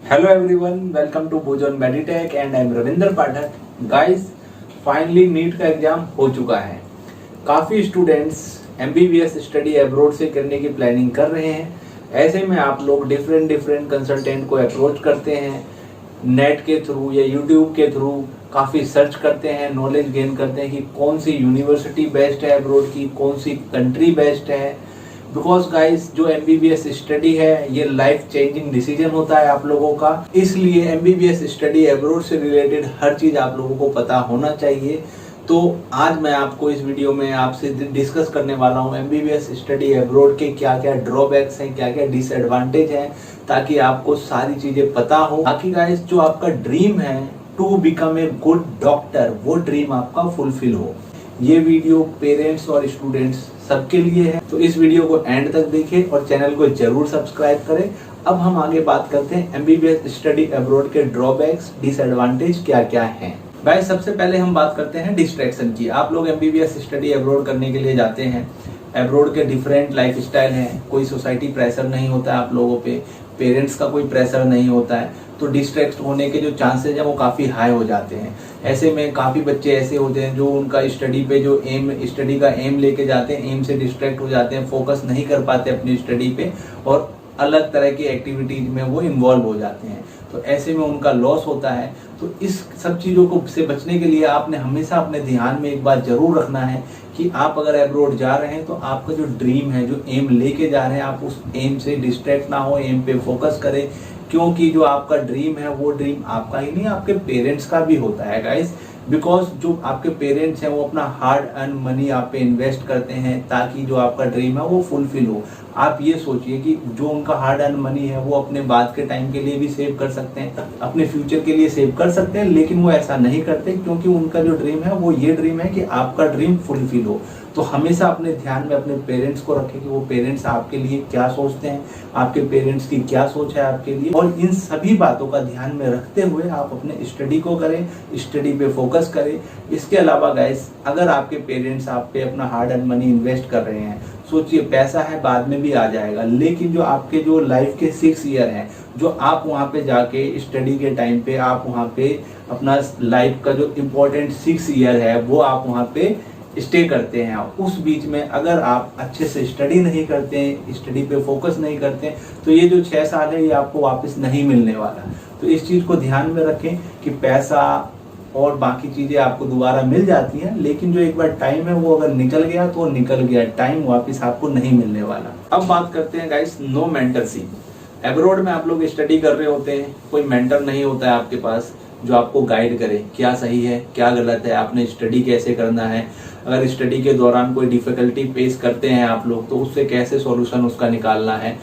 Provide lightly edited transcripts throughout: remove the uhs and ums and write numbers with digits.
Hello everyone, welcome to Bojon Meditech and I'm Ravinder Pathak. Guys finally NEET का exam हो चुका है। काफ़ी स्टूडेंट्स MBBS स्टडी अब्रॉड से करने की प्लानिंग कर रहे हैं। ऐसे में आप लोग डिफरेंट कंसल्टेंट को अप्रोच करते हैं, नेट के थ्रू या यूट्यूब के थ्रू काफ़ी सर्च करते हैं, नॉलेज गेन करते हैं कि कौन सी यूनिवर्सिटी बेस्ट है अब्रॉड की, कौन सी कंट्री बेस्ट है। बिकॉज गाइस जो MBBS स्टडी है ये लाइफ चेंजिंग डिसीजन होता है आप लोगों का, इसलिए MBBS स्टडी अब्रॉड से रिलेटेड हर चीज़ आप लोगों को पता होना चाहिए। तो आज मैं आपको इस वीडियो में आपसे डिस्कस करने वाला हूँ MBBS स्टडी अब्रॉड के क्या क्या ड्रॉबैक्स हैं, क्या क्या डिसएडवांटेज हैं, ताकि आपको सारी चीज़ें पता हो। बाकी गाइस जो आपका ड्रीम है to become a good doctor, वो ड्रीम आपका फुलफिल हो। ये वीडियो पेरेंट्स और स्टूडेंट्स सबके लिए है, तो इस वीडियो को एंड तक देखें और चैनल को जरूर सब्सक्राइब करें। अब हम आगे बात करते हैं MBBS स्टडी अब्रॉड के ड्रॉबैक्स, डिसएडवांटेज क्या क्या हैं। गाइस सबसे पहले हम बात करते हैं डिस्ट्रैक्शन की। आप लोग MBBS स्टडी अब्रॉड करने के लिए जाते हैं, अब्रॉड के डिफरेंट लाइफ स्टाइल हैं, कोई सोसाइटी प्रेशर नहीं होता है आप लोगों पे, पेरेंट्स का कोई प्रेशर नहीं होता है, तो डिस्ट्रैक्ट होने के जो चांसेस हैं वो काफ़ी हाई हो जाते हैं। ऐसे में काफ़ी बच्चे ऐसे होते हैं जो उनका स्टडी पे जो स्टडी का एम लेके जाते हैं, एम से डिस्ट्रैक्ट हो जाते हैं, फोकस नहीं कर पाते अपनी स्टडी पे और अलग तरह की एक्टिविटीज में वो इन्वॉल्व हो जाते हैं, तो ऐसे में उनका लॉस होता है। तो इस सब चीज़ों को से बचने के लिए आपने हमेशा अपने ध्यान में एक बात जरूर रखना है कि आप अगर अब्रॉड जा रहे हैं तो आपका जो ड्रीम है, जो एम लेके जा रहे हैं, आप उस एम से डिस्ट्रैक्ट ना हो, एम पे फोकस करें। क्योंकि जो आपका ड्रीम है वो ड्रीम आपका ही नहीं, आपके पेरेंट्स का भी होता है गाइस। बिकॉज जो आपके पेरेंट्स हैं वो अपना हार्ड अर्न मनी आप पे इन्वेस्ट करते हैं ताकि जो आपका ड्रीम है वो फुलफिल हो। आप ये सोचिए कि जो उनका हार्ड अर्न मनी है वो अपने बाद के टाइम के लिए भी सेव कर सकते हैं, अपने फ्यूचर के लिए सेव कर सकते हैं, लेकिन वो ऐसा नहीं करते क्योंकि उनका जो ड्रीम है वो ये ड्रीम है कि आपका ड्रीम फुलफिल हो। तो हमेशा अपने ध्यान में अपने पेरेंट्स को रखें कि वो पेरेंट्स आपके लिए क्या सोचते हैं, आपके पेरेंट्स की क्या सोच है आपके लिए, और इन सभी बातों का ध्यान में रखते हुए आप अपने स्टडी को करें, स्टडी पे फोकस करें। इसके अलावा गाइस अगर आपके पेरेंट्स आप पे अपना हार्ड अर्न मनी इन्वेस्ट कर रहे हैं, सोचिए पैसा है बाद में भी आ जाएगा, लेकिन जो आपके जो लाइफ के 6 ईयर हैं, जो आप वहाँ पे जाके स्टडी के टाइम पे आप वहाँ पे अपना लाइफ का जो इम्पोर्टेंट 6 ईयर है वो आप वहाँ पे स्टे करते हैं, उस बीच में अगर आप अच्छे से स्टडी नहीं करते हैं, स्टडी पे फोकस नहीं करते हैं, तो ये जो 6 साल है ये आपको वापस नहीं मिलने वाला। तो इस चीज़ को ध्यान में रखें कि पैसा और बाकी चीज़ें आपको दोबारा मिल जाती हैं, लेकिन जो एक बार टाइम है वो अगर निकल गया तो निकल गया, टाइम वापस आपको नहीं मिलने वाला। अब बात करते हैं गाइस नो मेंटरशिप। अब्रॉड में आप लोग स्टडी कर रहे होते हैं, कोई मेंटर नहीं होता है आपके पास जो आपको गाइड करे क्या सही है क्या गलत है, आपने स्टडी कैसे करना है। अगर स्टडी के दौरान कोई डिफिकल्टी फेस करते हैं आप लोग तो उससे कैसे सॉल्यूशन उसका निकालना है।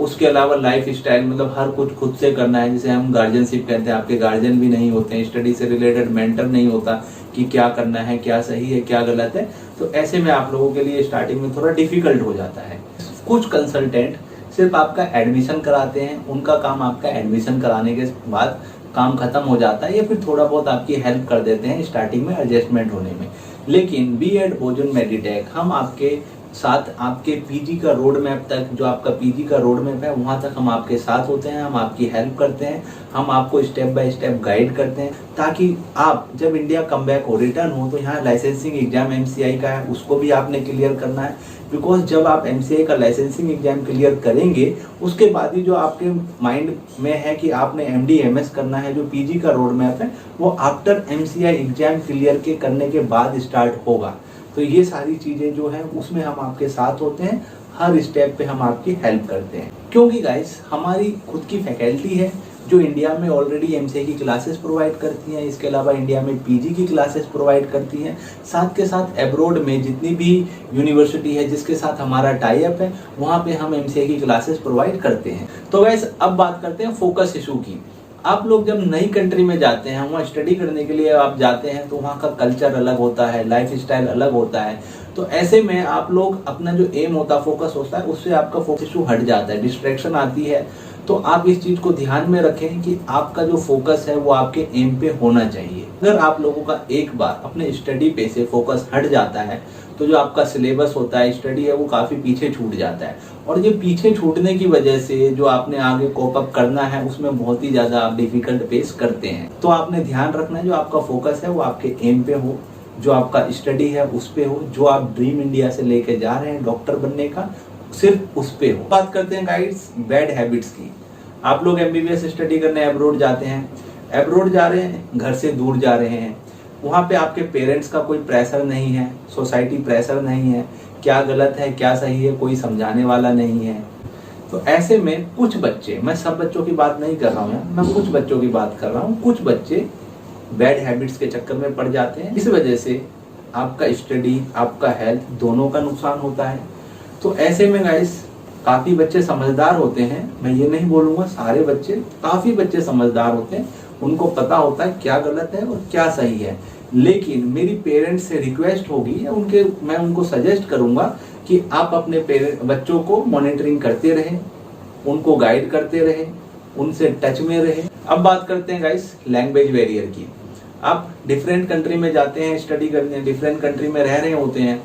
उसके अलावा लाइफ स्टाइल मतलब हर कुछ खुद से करना है, जिसे हम गार्जियनशिप कहते हैं। आपके गार्जियन भी नहीं होते हैं, स्टडी से रिलेटेड मेंटर नहीं होता कि क्या करना है, क्या सही है क्या गलत है। तो ऐसे में आप लोगों के लिए स्टार्टिंग में थोड़ा डिफिकल्ट हो जाता है। कुछ कंसल्टेंट सिर्फ आपका एडमिशन कराते हैं, उनका काम आपका एडमिशन कराने के बाद काम खत्म हो जाता है, या फिर थोड़ा बहुत आपकी हेल्प कर देते हैं स्टार्टिंग में एडजस्टमेंट होने में। लेकिन बी एट बोजन मेडिटेक हम आपके साथ आपके पीजी का रोड मैप तक, जो आपका पीजी का रोड मैप है वहाँ तक हम आपके साथ होते हैं, हम आपकी हेल्प करते हैं, हम आपको स्टेप बाय स्टेप गाइड करते हैं, ताकि आप जब इंडिया कम बैक हो, रिटर्न हो, तो यहाँ लाइसेंसिंग एग्जाम MCI का है उसको भी आपने क्लियर करना है। बिकॉज जब आप MCI का लाइसेंसिंग एग्जाम क्लियर करेंगे उसके बाद ही जो आपके माइंड में है कि आपने MD MS करना है, जो पीजी का रोड मैप है वो आफ्टर MCI एग्जाम क्लियर के करने के बाद स्टार्ट होगा। तो ये सारी चीज़ें जो हैं उसमें हम आपके साथ होते हैं, हर स्टेप पे हम आपकी हेल्प करते हैं, क्योंकि गाइस हमारी खुद की फैकल्टी है जो इंडिया में ऑलरेडी MCI की क्लासेस प्रोवाइड करती हैं। इसके अलावा इंडिया में पीजी की क्लासेस प्रोवाइड करती हैं, साथ के साथ अब्रॉड में जितनी भी यूनिवर्सिटी है जिसके साथ हमारा टाई अप है वहाँ पे हम MCI की क्लासेस प्रोवाइड करते हैं। तो गाइस अब बात करते हैं फोकस इशू की। आप लोग जब नई कंट्री में जाते हैं, वहाँ स्टडी करने के लिए आप जाते हैं, तो वहाँ का कल्चर अलग होता है, लाइफ स्टाइल अलग होता है। तो ऐसे में आप लोग अपना जो एम होता है, फोकस होता है, उससे आपका फोकस इशू हट जाता है, डिस्ट्रैक्शन आती है। तो आप इस चीज को ध्यान में रखें कि आपका जो फोकस है वो आपके एम पे होना चाहिए। अगर आप लोगों का एक बार अपने स्टडी पे से फोकस हट जाता है तो जो आपका सिलेबस होता है, स्टडी है, वो काफी पीछे छूट जाता है। और ये पीछे छूटने की वजह से जो आपने आगे कोप अप करना है उसमें बहुत ही ज्यादा आप डिफिकल्ट फेस करते हैं। तो आपने ध्यान रखना है जो आपका फोकस है वो आपके एम पे हो, जो आपका स्टडी है उस पे हो, जो आप ड्रीम इंडिया से लेके जा रहे हैं डॉक्टर बनने का, सिर्फ उस पे हो। बात करते हैं गाइड्स बैड हैबिट्स की। आप लोग एमबीबीएस स्टडी करने अब्रोड जाते हैं, अब्रोड जा रहे हैं, घर से दूर जा रहे हैं, वहाँ पे आपके पेरेंट्स का कोई प्रेशर नहीं है, सोसाइटी प्रेशर नहीं है, क्या गलत है क्या सही है कोई समझाने वाला नहीं है। तो ऐसे में कुछ बच्चे, मैं सब बच्चों की बात नहीं कर रहा हूँ, मैं कुछ बच्चों की बात कर रहा हूँ, कुछ बच्चे बैड हैबिट्स के चक्कर में पड़ जाते हैं। इस वजह से आपका स्टडी, आपका हेल्थ दोनों का नुकसान होता है। तो ऐसे में गाइस काफी बच्चे समझदार होते हैं, मैं ये नहीं बोलूंगा सारे बच्चे, काफी बच्चे समझदार होते हैं, उनको पता होता है क्या गलत है और क्या सही है। लेकिन मेरी पेरेंट्स से रिक्वेस्ट होगी या मैं उनको सजेस्ट करूंगा कि आप अपने बच्चों को मॉनिटरिंग करते रहें, उनको गाइड करते रहें, उनसे टच में रहें। अब बात करते हैं गाइस लैंग्वेज बैरियर की। आप डिफरेंट कंट्री में जाते हैं स्टडी करने, डिफरेंट कंट्री में रह रहे होते हैं,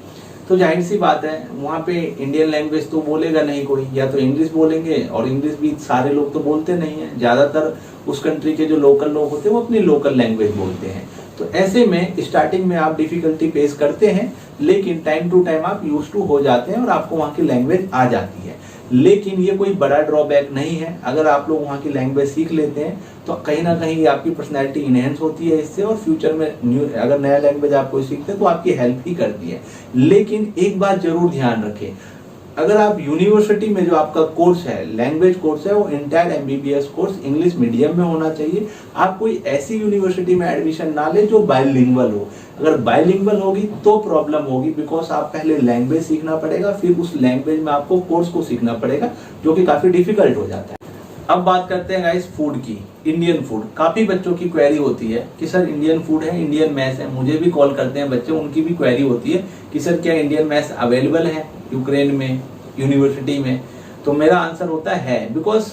तो जाहिर सी बात है वहाँ पे इंडियन लैंग्वेज तो बोलेगा नहीं कोई, या तो इंग्लिश बोलेंगे, और इंग्लिश भी सारे लोग तो बोलते नहीं है, ज्यादातर उस कंट्री के जो लोकल लोग होते हैं वो अपनी लोकल लैंग्वेज बोलते हैं। तो ऐसे में स्टार्टिंग में आप डिफिकल्टी फेस करते हैं, लेकिन टाइम टू टाइम आप यूज टू हो जाते हैं और आपको वहाँ की लैंग्वेज आ जाती है। लेकिन ये कोई बड़ा ड्रॉबैक नहीं है, अगर आप लोग वहाँ की लैंग्वेज सीख लेते हैं तो कहीं ना कहीं आपकी पर्सनैलिटी इनहेंस होती है इससे, और फ्यूचर में अगर नया लैंग्वेज आप कोई सीखते हैं तो आपकी हेल्प ही करती है। लेकिन एक बात जरूर ध्यान रखें, अगर आप यूनिवर्सिटी में जो आपका कोर्स है, लैंग्वेज कोर्स है, वो entire MBBS course English medium में होना चाहिए। आप कोई ऐसी यूनिवर्सिटी में एडमिशन ना ले जो बाइलिंगुअल हो। अगर बाइलिंगुअल होगी तो प्रॉब्लम होगी, बिकॉज आप पहले लैंग्वेज सीखना पड़ेगा, फिर उस लैंग्वेज में आपको कोर्स को सीखना पड़ेगा, जो कि काफी डिफिकल्ट हो जाता है। अब बात करते हैं गाइस फूड की, इंडियन फूड। काफी बच्चों की क्वेरी होती है कि सर इंडियन फूड है, इंडियन मैस है, मुझे भी कॉल करते हैं बच्चे, उनकी भी क्वेरी होती है कि सर क्या इंडियन मैस अवेलेबल है यूक्रेन में, यूनिवर्सिटी में। तो मेरा आंसर होता है बिकॉज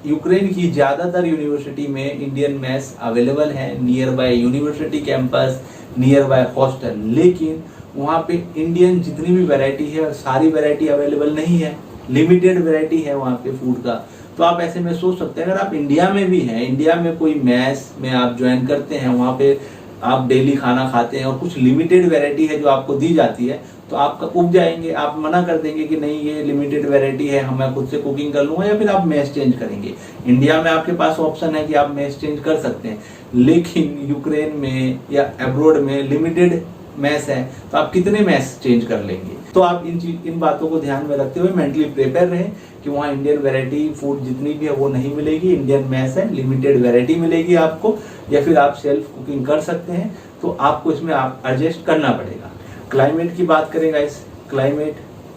यूक्रेन की ज्यादातर यूनिवर्सिटी में इंडियन मैस अवेलेबल है, near by university campus, near by hostel. लेकिन वहाँ पे इंडियन जितनी भी वैरायटी है सारी वैरायटी अवेलेबल नहीं है, लिमिटेड वैरायटी है वहाँ पे फूड का। तो आप ऐसे में सोच सकते हैं अगर आप इंडिया में भी हैं, इंडिया में कोई मैस में आप ज्वाइन करते हैं, वहाँ पे आप डेली खाना खाते हैं और कुछ लिमिटेड वैरायटी है जो आपको दी जाती है, तो आपका उब जाएंगे, आप मना कर देंगे कि नहीं ये लिमिटेड वैरायटी है, मैं खुद से कुकिंग कर लूंगा, या फिर आप मैस चेंज करेंगे। इंडिया में आपके पास ऑप्शन है कि आप मैस चेंज कर सकते हैं, लेकिन यूक्रेन में या अब्रोड में लिमिटेड मैस है, तो आप कितने मैस चेंज कर लेंगे। तो आप इन बातों को ध्यान में रखते हुए मेंटली प्रिपेयर रहें कि वहाँ इंडियन वैरायटी फूड जितनी भी है वो नहीं मिलेगी, इंडियन मैस है, लिमिटेड वैरायटी मिलेगी आपको, या फिर आप सेल्फ कुकिंग कर सकते हैं। तो आपको इसमें आप एडजस्ट करना पड़ेगा। क्लाइमेट की बात करें गाइस, क्लाइमेट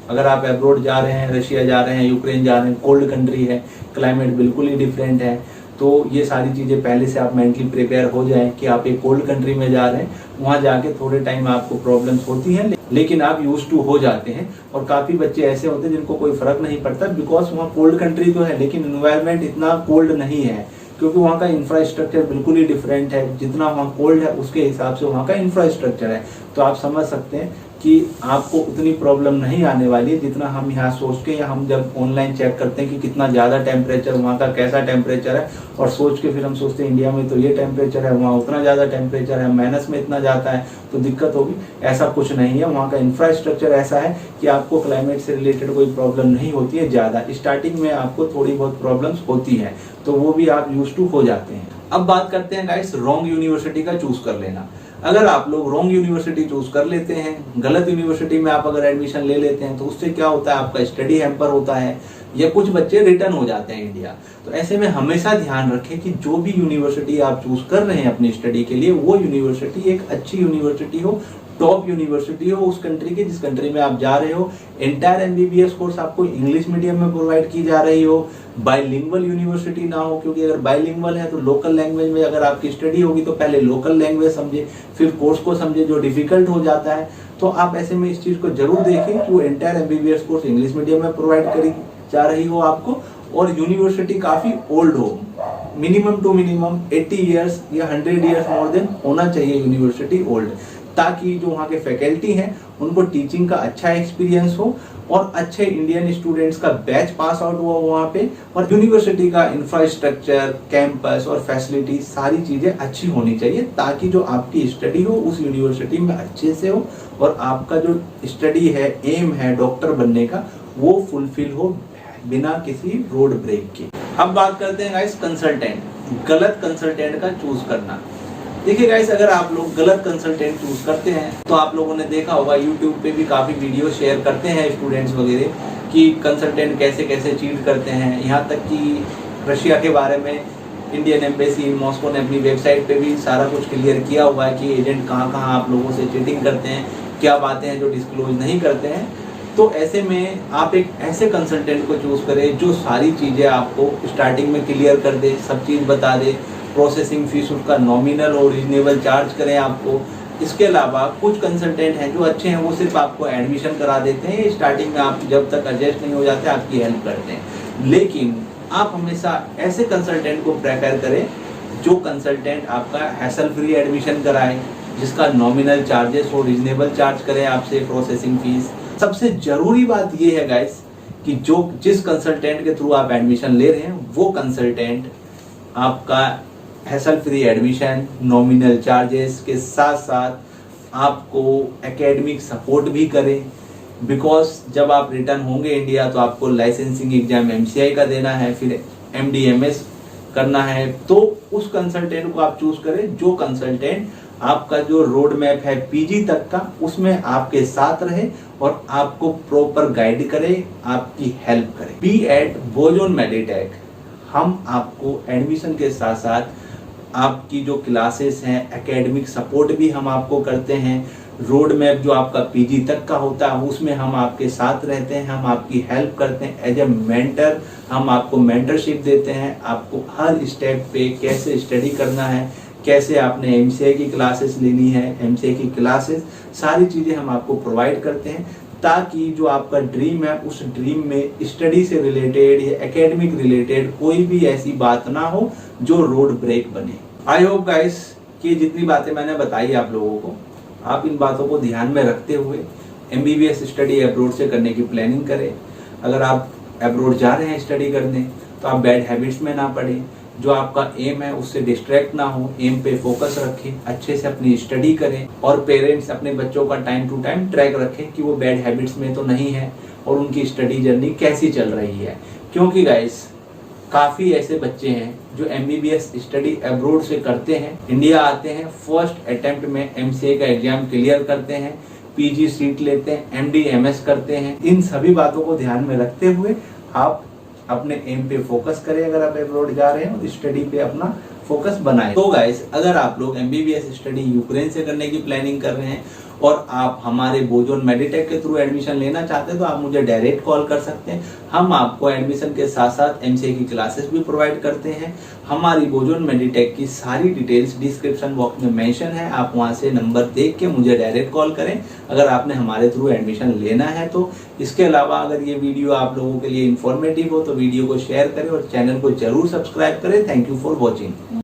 अगर आप अब्रोड जा रहे हैं, रशिया जा रहे हैं, यूक्रेन जा रहे हैं, कोल्ड कंट्री है, क्लाइमेट बिल्कुल ही डिफरेंट है। तो ये सारी चीज़ें पहले से आप मेंटली प्रिपेयर हो जाएं कि आप एक कोल्ड कंट्री में जा रहे हैं, वहाँ जाके थोड़े टाइम आपको प्रॉब्लम्स होती हैं, लेकिन आप यूज टू हो जाते हैं। और काफ़ी बच्चे ऐसे होते हैं जिनको कोई फर्क नहीं पड़ता, बिकॉज वहाँ कोल्ड कंट्री तो है लेकिन इन्वायरमेंट इतना कोल्ड नहीं है, क्योंकि वहाँ का इंफ्रास्ट्रक्चर बिल्कुल ही डिफरेंट है। जितना वहाँ कोल्ड है उसके हिसाब से वहाँ का इंफ्रास्ट्रक्चर है। तो आप समझ सकते हैं कि आपको उतनी प्रॉब्लम नहीं आने वाली है जितना हम यहाँ सोच के, या हम जब ऑनलाइन चेक करते हैं कि कितना ज़्यादा टेम्परेचर, वहाँ का कैसा टेम्परेचर है, और सोच के फिर हम सोचते हैं इंडिया में तो ये टेम्परेचर है, वहाँ उतना ज़्यादा टेम्परेचर है, माइनस में इतना जाता है तो दिक्कत होगी। ऐसा कुछ नहीं है, वहाँ का इंफ्रास्ट्रक्चर ऐसा है कि आपको क्लाइमेट से रिलेटेड कोई प्रॉब्लम नहीं होती है ज़्यादा। स्टार्टिंग में आपको थोड़ी बहुत प्रॉब्लम्स होती है, तो वो भी आप यूज टू हो जाते हैं। अब बात करते हैं गाइस रॉन्ग यूनिवर्सिटी का चूज कर लेना। अगर आप लोग रॉन्ग यूनिवर्सिटी चूज कर लेते हैं, गलत यूनिवर्सिटी में आप अगर एडमिशन ले लेते हैं, तो उससे क्या होता है, आपका स्टडी हैम्पर होता है, या कुछ बच्चे रिटर्न हो जाते हैं इंडिया। तो ऐसे में हमेशा ध्यान रखें कि जो भी यूनिवर्सिटी आप चूज कर रहे हैं अपनी स्टडी के लिए, वो यूनिवर्सिटी एक अच्छी यूनिवर्सिटी हो, टॉप यूनिवर्सिटी हो उस कंट्री की जिस कंट्री में आप जा रहे हो। एंटायर एमबीबीएस कोर्स आपको इंग्लिश मीडियम में प्रोवाइड की जा रही हो, बाइलिंगुअल यूनिवर्सिटी ना हो, क्योंकि अगर बाइलिंगुअल है तो लोकल लैंग्वेज में अगर आपकी स्टडी होगी तो पहले लोकल लैंग्वेज समझे, फिर कोर्स को समझे, जो डिफिकल्ट हो जाता है। तो आप ऐसे में इस चीज को जरूर देखें कि वो entire MBBS course English medium में प्रोवाइड करी जा रही हो आपको, और यूनिवर्सिटी काफी ओल्ड हो, मिनिमम टू मिनिमम 80 इयर्स या 100 इयर्स मोर देन होना चाहिए यूनिवर्सिटी ओल्ड, ताकि जो वहाँ के फैकल्टी हैं उनको टीचिंग का अच्छा एक्सपीरियंस हो और अच्छे इंडियन स्टूडेंट्स का बैच पास आउट हुआ वहाँ पे, और यूनिवर्सिटी का इंफ्रास्ट्रक्चर, कैंपस और फैसिलिटी सारी चीज़ें अच्छी होनी चाहिए, ताकि जो आपकी स्टडी हो उस यूनिवर्सिटी में अच्छे से हो और आपका जो स्टडी है, एम है डॉक्टर बनने का, वो फुलफिल हो बिना किसी रोड ब्रेक के। अब बात करते हैं गाइस कंसल्टेंट, गलत कंसल्टेंट का चूज करना। देखिए गाइस, अगर आप लोग गलत कंसल्टेंट चूज करते हैं तो आप लोगों ने देखा होगा यूट्यूब पे भी काफ़ी वीडियो शेयर करते हैं स्टूडेंट्स वगैरह कि कंसल्टेंट कैसे कैसे चीट करते हैं। यहाँ तक कि रशिया के बारे में इंडियन एम्बेसी मॉस्को ने अपनी वेबसाइट पे भी सारा कुछ क्लियर किया हुआ है कि एजेंट कहाँ कहाँ आप लोगों से चीटिंग करते हैं, क्या बातें हैं जो डिस्क्लोज नहीं करते हैं। तो ऐसे में आप एक ऐसे कंसल्टेंट को चूज करें जो सारी चीज़ें आपको स्टार्टिंग में क्लियर कर दे, सब चीज़ बता दे, प्रोसेसिंग फीस उसका नॉमिनल और रीजनेबल चार्ज करें आपको। इसके अलावा कुछ कंसल्टेंट हैं जो अच्छे हैं, वो सिर्फ आपको एडमिशन करा देते हैं, स्टार्टिंग में आप जब तक एडजस्ट नहीं हो जाते आपकी हेल्प करते हैं। लेकिन आप हमेशा ऐसे कंसल्टेंट को प्रेफर करें जो कंसल्टेंट आपका हैसल फ्री एडमिशन कराए, जिसका नॉमिनल चार्जेस हो, रीजनेबल चार्ज करे आपसे प्रोसेसिंग फीस। सबसे जरूरी बात यह है गाइस कि जिस कंसल्टेंट के थ्रू आप एडमिशन ले रहे हैं वो कंसल्टेंट आपका hassle free admission, nominal charges के साथ साथ आपको एकेडमिक सपोर्ट भी करे। बिकॉज जब आप रिटर्न होंगे इंडिया तो आपको लाइसेंसिंग एग्जाम MCI का देना है, फिर MD/MS करना है। तो उस कंसल्टेंट को आप चूज करें जो कंसल्टेंट आपका जो रोड मैप है PG तक का, उसमें आपके साथ रहे और आपको प्रॉपर गाइड करे, आपकी हेल्प करे। बी एट बोजोन मेडिटेक हम आपको एडमिशन के साथ साथ आपकी जो क्लासेस हैं, एकेडमिक सपोर्ट भी हम आपको करते हैं। रोड मैप जो आपका PG तक का होता है उसमें हम आपके साथ रहते हैं, हम आपकी हेल्प करते हैं एज ए मेंटर। हम आपको मेंटरशिप देते हैं, आपको हर स्टेप पे कैसे स्टडी करना है, कैसे आपने MCI की क्लासेस लेनी है, MCI की क्लासेस सारी चीज़ें हम आपको प्रोवाइड करते हैं, ताकि जो आपका ड्रीम है उस ड्रीम में स्टडी से रिलेटेड या एकेडमिक रिलेटेड कोई भी ऐसी बात ना हो जो रोड ब्रेक बने। आई होप गाइस कि जितनी बातें मैंने बताई आप लोगों को, आप इन बातों को ध्यान में रखते हुए MBBS स्टडी अब्रोड से करने की प्लानिंग करें। अगर आप अब्रोड जा रहे हैं स्टडी करने तो आप बैड हैबिट्स में ना पड़े, जो आपका एम है उससे डिस्ट्रैक्ट ना हो, एम पे फोकस रखें, अच्छे से अपनी स्टडी करें और पेरेंट्स अपने बच्चों का टाइम टू टाइम ट्रैक रखें कि वो बैड हैबिट्स में तो नहीं है और उनकी स्टडी जर्नी कैसी चल रही है। क्योंकि गाइस काफ़ी ऐसे बच्चे हैं जो MBBS स्टडी अब्रोड से करते हैं, इंडिया आते हैं, फर्स्ट अटेम्प्ट में MCA का एग्जाम क्लियर करते हैं, PG सीट लेते हैं, MD/MS करते हैं। इन सभी बातों को ध्यान में रखते हुए आप अपने एम पे फोकस करें अगर आप अब्रॉड जा रहे हैं और स्टडी पे अपना फोकस बनाएं। तो गाइस, अगर आप लोग MBBS स्टडी यूक्रेन से करने की प्लानिंग कर रहे हैं और आप हमारे बोजोन मेडिटेक के थ्रू एडमिशन लेना चाहते हैं तो आप मुझे डायरेक्ट कॉल कर सकते हैं। हम आपको एडमिशन के साथ साथ MCA की क्लासेस भी प्रोवाइड करते हैं। हमारी बोजोन मेडिटेक की सारी डिटेल्स डिस्क्रिप्शन बॉक्स में मेंशन है, आप वहां से नंबर देख के मुझे डायरेक्ट कॉल करें अगर आपने हमारे थ्रू एडमिशन लेना है तो। इसके अलावा अगर ये वीडियो आप लोगों के लिए इन्फॉर्मेटिव हो तो वीडियो को शेयर करें और चैनल को जरूर सब्सक्राइब करें। Thank you for watching.